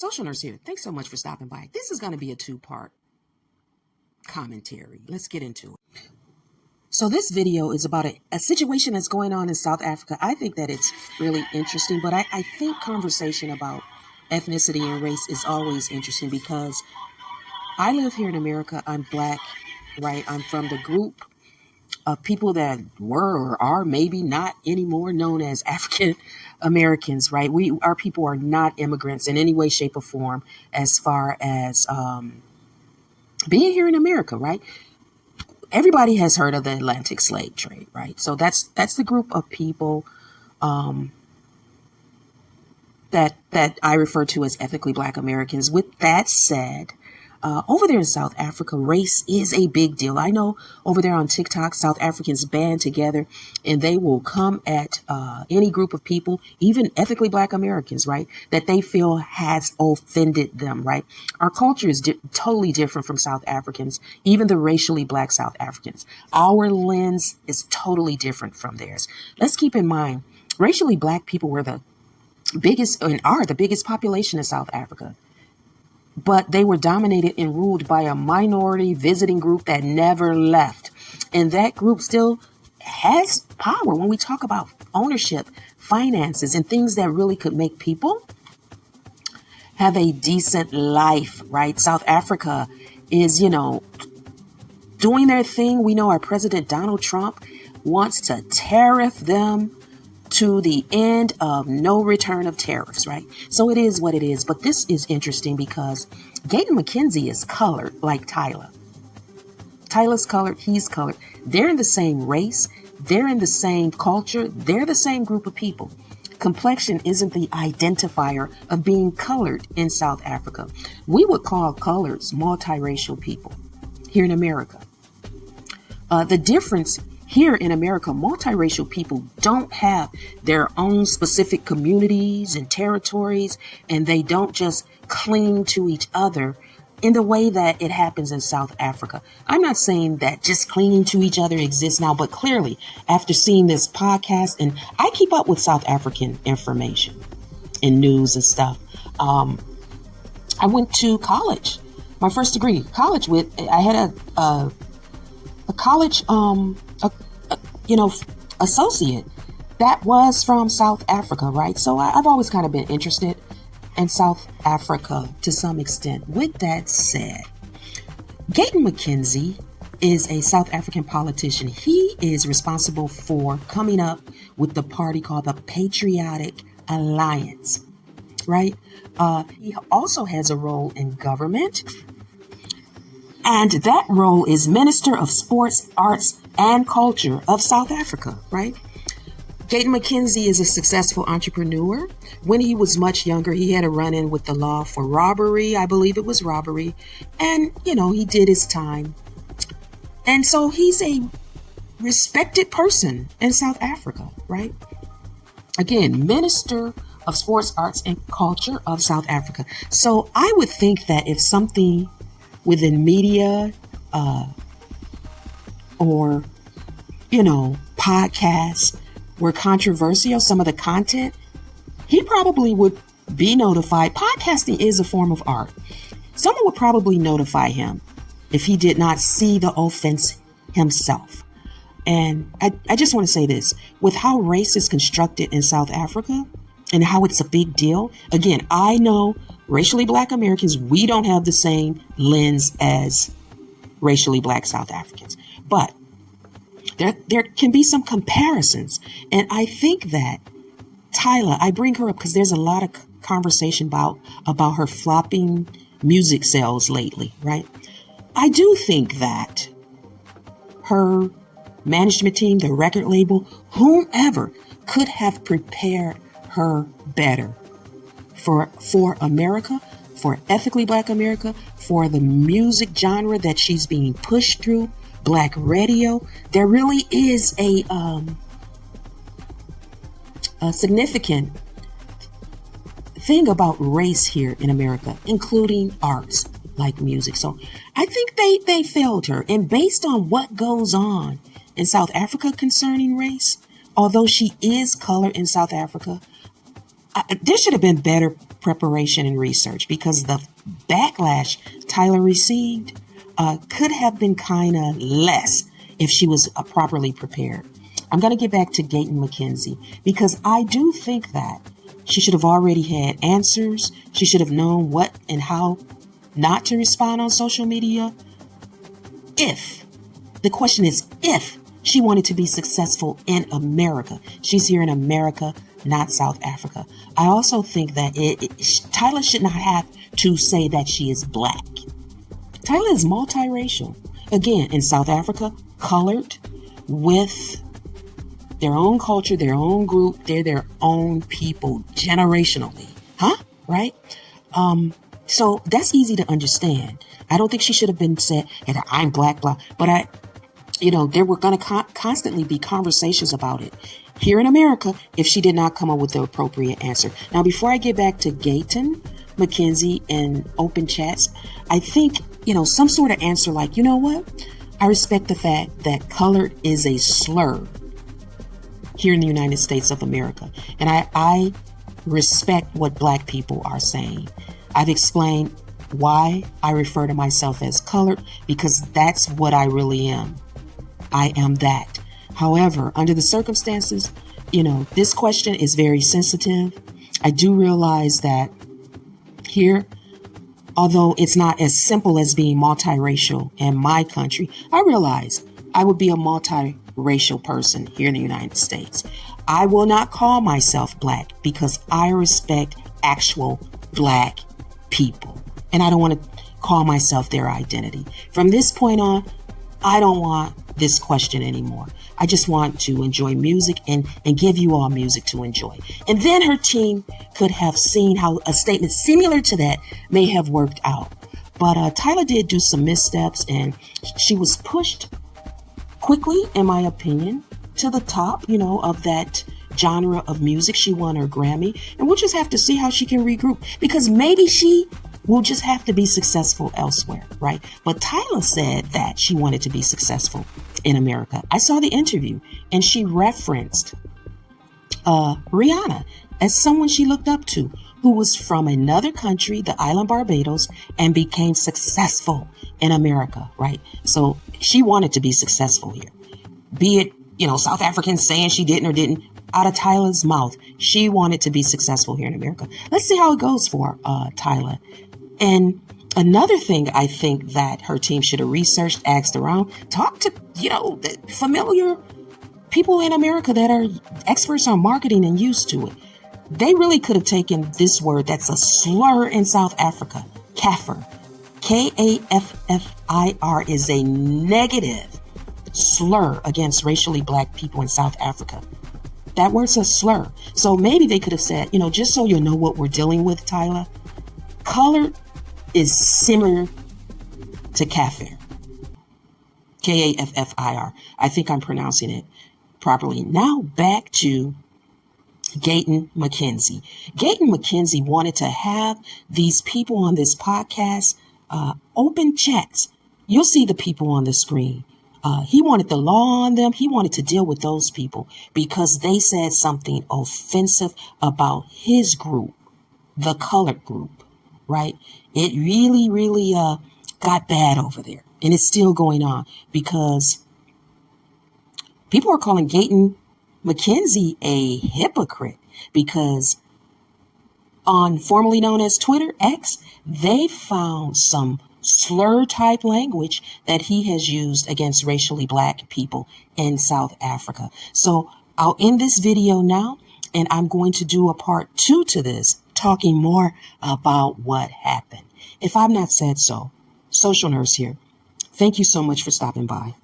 Social Nurse here. Thanks so much for stopping by. This is going to be a two-part commentary. Let's get into it. So this video is about a situation that's going on in South Africa. I think that it's really interesting, but I think conversation about ethnicity and race is always interesting because I live here in America. I'm Black, right? I'm from the group of people that were or are maybe not anymore known as African Americans, right? Our people are not immigrants in any way, shape, or form as far as being here in America, right? Everybody has heard of the Atlantic slave trade, right? So that's the group of people that I refer to as ethnically Black Americans. With that said, over there in South Africa, race is a big deal. I know over there on TikTok, South Africans band together and they will come at any group of people, even ethnically Black Americans, right, that they feel has offended them, right? Our culture is totally different from South Africans, even the racially Black South Africans. Our lens is totally different from theirs. Let's keep in mind, racially Black people were the biggest and are the biggest population in South Africa. But they were dominated and ruled by a minority visiting group that never left. And that group still has power when we talk about ownership, finances, and things that really could make people have a decent life, right? South Africa is, doing their thing. We know our President Donald Trump wants to tariff them to the end of no return of tariffs, right? So it is what it is. But this is interesting because Gayton McKenzie is colored like Tyla. Tyla's colored, he's colored. They're in the same race. They're in the same culture. They're the same group of people. Complexion isn't the identifier of being colored in South Africa. We would call Coloureds multiracial people here in America. The difference here in America, multiracial people don't have their own specific communities and territories, and they don't just cling to each other in the way that it happens in South Africa. I'm not saying that just clinging to each other exists now, but clearly after seeing this podcast, and I keep up with South African information and news and stuff. I went to college, my first degree, I had a college, associate that was from South Africa, right? So I've always kind of been interested in South Africa to some extent. With that said, Gayton McKenzie is a South African politician. He is responsible for coming up with the party called the Patriotic Alliance, right? He also has a role in government. And that role is Minister of Sports, Arts, and Culture of South Africa, right? Gayton McKenzie is a successful entrepreneur. When he was much younger, he had a run-in with the law for robbery. I believe it was robbery. And, he did his time. And so he's a respected person in South Africa, right? Again, Minister of Sports, Arts, and Culture of South Africa. So I would think that if something within media or, podcasts were controversial, some of the content, he probably would be notified. Podcasting is a form of art. Someone would probably notify him if he did not see the offense himself. And I just want to say this, with how race is constructed in South Africa and how it's a big deal. Again, I know racially Black Americans, we don't have the same lens as racially Black South Africans, but there can be some comparisons. And I think that Tyla, I bring her up because there's a lot of conversation about her flopping music sales lately, right? I do think that her management team, the record label, whomever could have prepared her better for America, for ethically Black America, for the music genre that she's being pushed through, Black radio. There really is a significant thing about race here in America, including arts like music. So I think they failed her. And based on what goes on in South Africa concerning race, although she is colored in South Africa, there should have been better preparation and research, because the backlash Tyla received could have been kind of less if she was properly prepared. I'm going to get back to Gayton McKenzie, because I do think that she should have already had answers. She should have known what and how not to respond on social media. The question is if she wanted to be successful in America. She's here in America, not South Africa. I also think that Tyla should not have to say that she is black. Tyla is multiracial. Again, in South Africa, colored, with their own culture, their own group. They're their own people generationally. Right? So that's easy to understand. I don't think she should have been said, and I'm black, blah. But there were going to constantly be conversations about it here in America if she did not come up with the appropriate answer. Now, before I get back to Gayton McKenzie and open chats, I think, some sort of answer like, you know what? I respect the fact that colored is a slur here in the United States of America. And I respect what black people are saying. I've explained why I refer to myself as colored, because that's what I really am. I am that. However, under the circumstances, this question is very sensitive. I do realize that here, although it's not as simple as being multiracial in my country, I realize I would be a multiracial person here in the United States. I will not call myself black because I respect actual black people. And I don't want to call myself their identity. From this point on, I don't want this question anymore. I just want to enjoy music and give you all music to enjoy. And then her team could have seen how a statement similar to that may have worked out. But Tyla did do some missteps, and she was pushed quickly, in my opinion, to the top, of that genre of music. She won her Grammy, and we'll just have to see how she can regroup, because maybe she will just have to be successful elsewhere, right? But Tyla said that she wanted to be successful in America. I saw the interview, and she referenced Rihanna as someone she looked up to, who was from another country, the island Barbados, and became successful in America, right? So she wanted to be successful here. Be it, South Africans saying she didn't or didn't, out of Tyla's mouth, she wanted to be successful here in America. Let's see how it goes for Tyla. And another thing I think that her team should have researched, asked around, talked to, the familiar people in America that are experts on marketing and used to it. They really could have taken this word that's a slur in South Africa, kaffir. Kaffir is a negative slur against racially black people in South Africa. That word's a slur. So maybe they could have said, just so you know what we're dealing with, Tyla, colored is similar to kaffir. Kaffir. I think I'm pronouncing it properly. Now back to Gayton McKenzie. Gayton McKenzie wanted to have these people on this podcast open chats. You'll see the people on the screen. He wanted the law on them. He wanted to deal with those people because they said something offensive about his group, the colored group, right? It really, really got bad over there. And it's still going on because people are calling Gayton McKenzie a hypocrite because on formerly known as Twitter, X, they found some slur type language that he has used against racially black people in South Africa. So I'll end this video now, and I'm going to do a part 2 to this, talking more about what happened. If I've not said so, Social Nurse here. Thank you so much for stopping by.